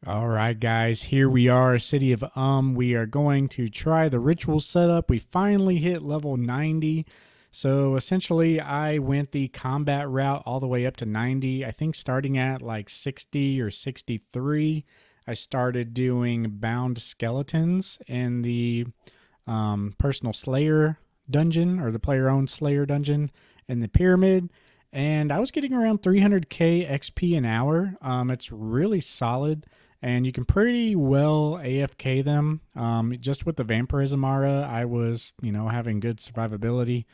All right, guys, here we are, City of We are going to try the ritual setup. We finally hit level 90. So essentially, I went the combat route all the way up to 90. I think starting at like 60 or 63, I started doing bound skeletons in the personal Slayer dungeon, or the player owned Slayer dungeon in the pyramid. And I was getting around 300k XP an hour. It's really solid, and you can pretty well AFK them. Just with the vampirism aura, I was, having good survivability.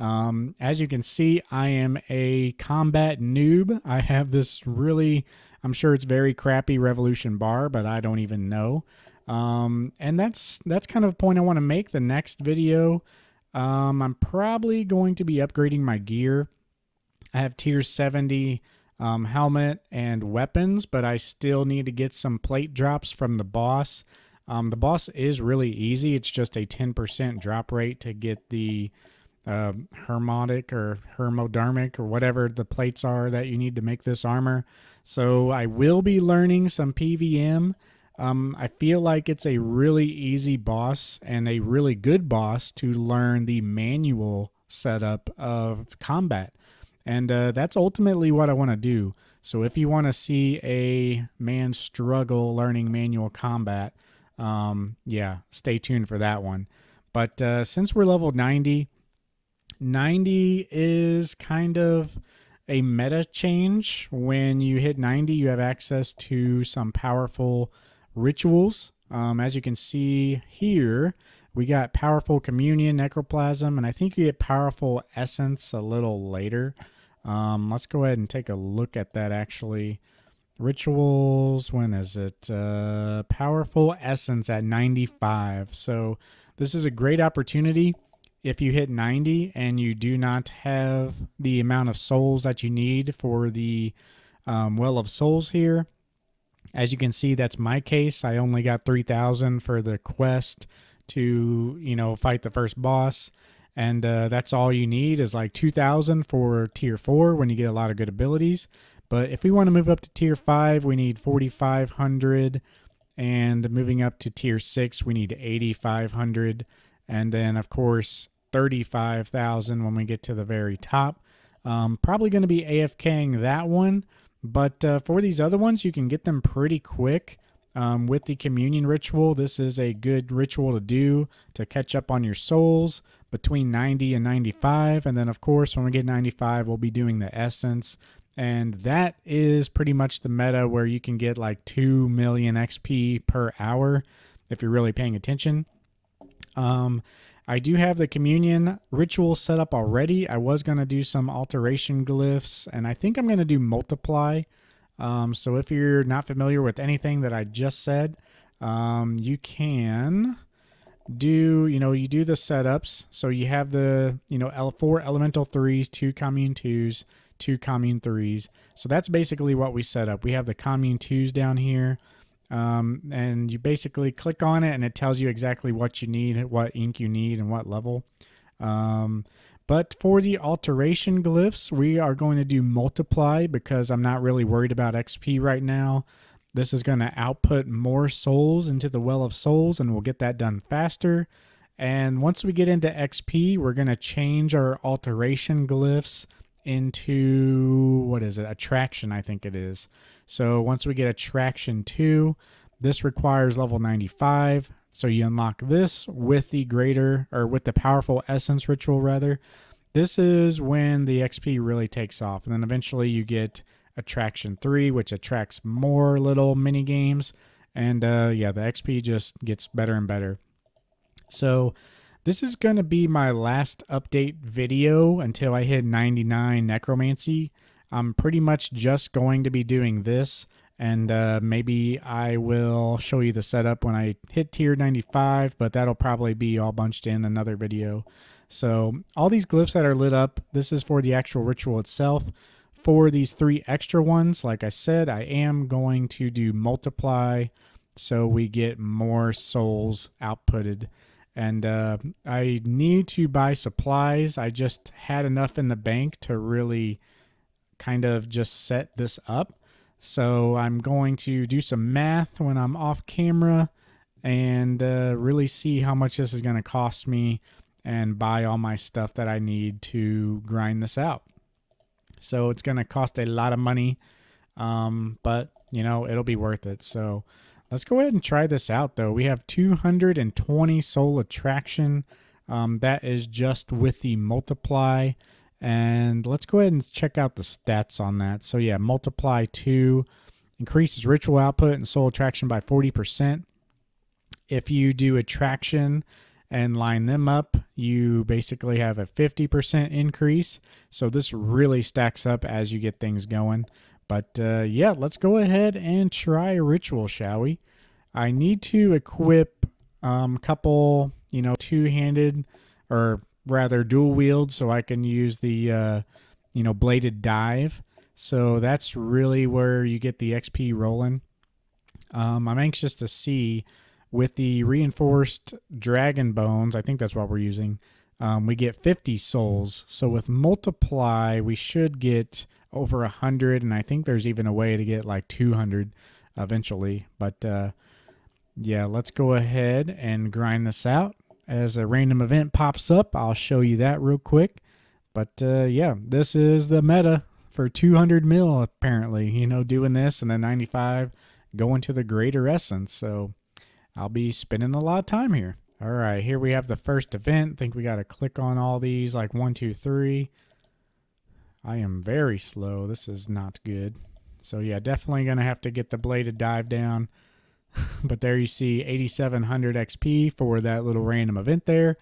As you can see, I am a combat noob. I have this really, I'm sure it's very crappy revolution bar, but I don't even know. And that's kind of the point I want to make. The next video, I'm probably going to be upgrading my gear. I have tier 70 helmet and weapons, but I still need to get some plate drops from the boss. The boss is really easy. It's just a 10% drop rate to get the hermotic or hermodermic or whatever the plates are that you need to make this armor. So I will be learning some PVM. I feel like it's a really easy boss and a really good boss to learn the manual setup of combat. And that's ultimately what I want to do. So if you want to see a man struggle learning manual combat, yeah, stay tuned for that one. But since we're level 90, 90 is kind of a meta change. When you hit 90, you have access to some powerful rituals. As you can see here, we got powerful communion, necroplasm, and I think you get powerful essence a little later. Let's go ahead and take a look at that actually. Rituals, when is it? Powerful essence at 95. So this is a great opportunity. If you hit 90 and you do not have the amount of souls that you need for the Well of Souls here, as you can see, that's my case. I only got 3,000 for the quest to, fight the first boss. And that's all you need is like 2,000 for tier 4 when you get a lot of good abilities. But if we want to move up to tier 5, we need 4,500. And moving up to tier 6, we need 8,500. And then, of course, 35,000 when we get to the very top. Probably going to be AFKing that one. But for these other ones, you can get them pretty quick. With the communion ritual, this is a good ritual to do to catch up on your souls between 90 and 95. And then, of course, when we get 95, we'll be doing the essence. And that is pretty much the meta where you can get like 2 million XP per hour if you're really paying attention. I do have the communion ritual set up already. I was going to do some alteration glyphs, and I think I'm going to do multiply. So if you're not familiar with anything that I just said, you can do, you do the setups. So you have the, 4 elemental 3s, 2 commune 2s, 2 commune 3s. So that's basically what we set up. We have the commune 2s down here. And you basically click on it and it tells you exactly what you need, what ink you need, and what level. But for the alteration glyphs, we are going to do multiply because I'm not really worried about XP right now. This is going to output more souls into the Well of Souls, and we'll get that done faster. And once we get into XP, we're going to change our alteration glyphs into, what is it? Attraction, I think it is. So once we get Attraction 2, this requires level 95. So you unlock this with the powerful essence ritual rather. This is when the XP really takes off. And then eventually you get Attraction 3, which attracts more little mini games. And yeah, the XP just gets better and better. So this is going to be my last update video until I hit 99 necromancy. I'm pretty much just going to be doing this, and maybe I will show you the setup when I hit tier 95, but that'll probably be all bunched in another video. So all these glyphs that are lit up, this is for the actual ritual itself. For these 3 extra ones, like I said, I am going to do multiply so we get more souls outputted. And I need to buy supplies. I just had enough in the bank to really kind of just set this up. So I'm going to do some math when I'm off camera and really see how much this is going to cost me and buy all my stuff that I need to grind this out. So it's going to cost a lot of money, but you know, it'll be worth it. So let's go ahead and try this out though. We have 220 soul attraction. That is just with the multiply. And let's go ahead and check out the stats on that. So yeah, multiply 2 increases ritual output and soul attraction by 40%. If you do attraction and line them up, you basically have a 50% increase. So this really stacks up as you get things going. But yeah, let's go ahead and try a ritual, shall we? I need to equip a couple, you know, two-handed or rather dual wield so I can use the, you know, bladed dive. So that's really where you get the XP rolling. I'm anxious to see with the reinforced dragon bones. I think that's what we're using. We get 50 souls. So with multiply, we should get over 100, and I think there's even a way to get like 200 eventually. But yeah, let's go ahead and grind this out. As a random event pops up, I'll show you that real quick. But yeah, this is the meta for 200 mil apparently. You know, doing this and then 95 going to the greater essence. So I'll be spending a lot of time here. All right, here we have the first event. I think we got to click on all these like 1, 2, 3. I am very slow. This is not good. So yeah, definitely going to have to get the bladed dive down. But there you see 8,700 XP for that little random event there.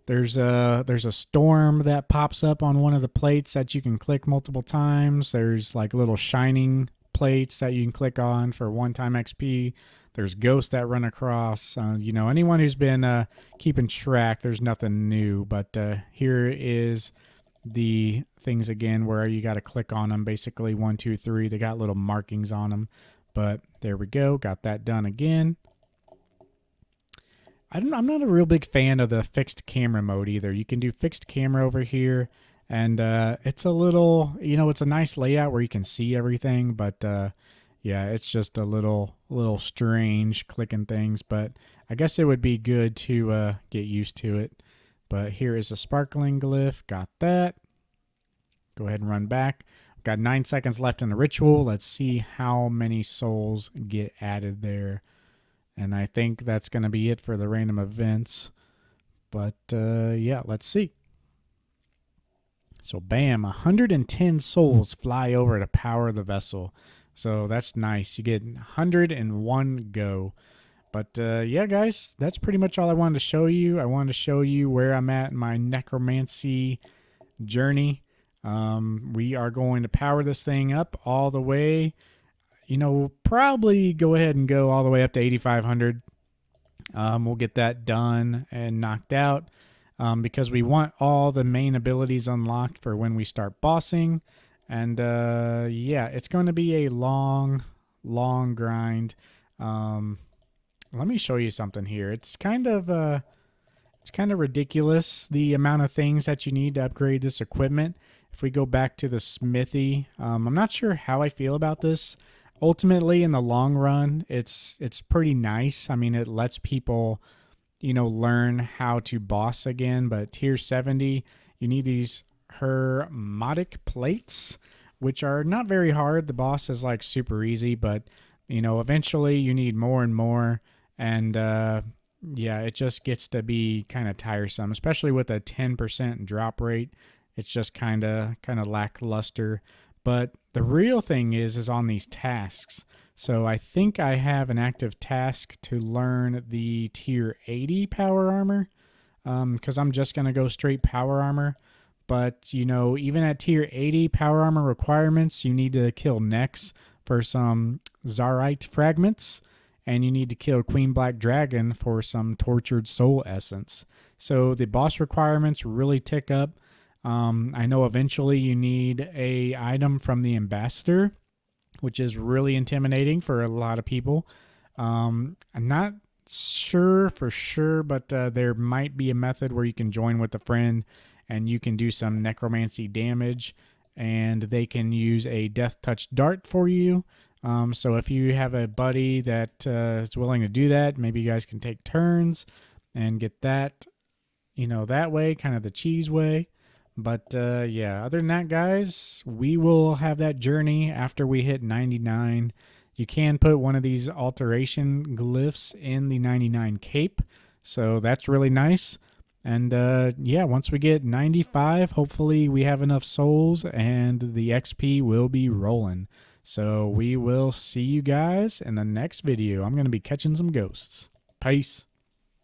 There's a storm that pops up on one of the plates that you can click multiple times. There's like little shining plates that you can click on for one-time XP. There's ghosts that run across. You know, anyone who's been keeping track, there's nothing new. But here is the things again where you got to click on them. Basically, 1, 2, 3. They got little markings on them. But there we go. Got that done again. I'm not a real big fan of the fixed camera mode either. You can do fixed camera over here, and it's a little, you know, it's a nice layout where you can see everything, but yeah, it's just a little strange clicking things, but I guess it would be good to get used to it. But here is a sparkling glyph. Got that. Go ahead and run back. Got 9 seconds left in the ritual. Let's see how many souls get added there. And I think that's going to be it for the random events. But yeah, let's see. So bam, 110 souls fly over to power the vessel. So that's nice. You get 101 go. But yeah, guys, that's pretty much all I wanted to show you. I wanted to show you where I'm at in my necromancy journey. We are going to power this thing up all the way. You know, probably go ahead and go all the way up to 8,500. We'll get that done and knocked out because we want all the main abilities unlocked for when we start bossing. And yeah, it's going to be a long grind. Let me show you something here. It's kind of ridiculous the amount of things that you need to upgrade this equipment. If we go back to the smithy, I'm not sure how I feel about this. Ultimately, in the long run, it's pretty nice. I mean, it lets people, you know, learn how to boss again. But tier 70, you need these hermetic plates, which are not very hard. The boss is like super easy, but you know, eventually you need more and more. And yeah, it just gets to be kind of tiresome, especially with a 10% drop rate. It's just kind of lackluster. But the real thing is on these tasks. So I think I have an active task to learn the tier 80 power armor, because I'm just going to go straight power armor. But, you know, even at tier 80 power armor requirements, you need to kill Nex for some Zarite fragments, and you need to kill Queen Black Dragon for some tortured soul essence. So the boss requirements really tick up. I know eventually you need a item from the ambassador, which is really intimidating for a lot of people. I'm not sure for sure, but there might be a method where you can join with a friend and you can do some necromancy damage. and they can use a death touch dart for you. So if you have a buddy that is willing to do that, maybe you guys can take turns and get that, that way, kind of the cheese way. But yeah, other than that, guys, we will have that journey after we hit 99. You can put one of these alteration glyphs in the 99 cape, so that's really nice. And yeah, once we get 95, hopefully we have enough souls and the XP will be rolling. So we will see you guys in the next video. I'm going to be catching some ghosts. Peace.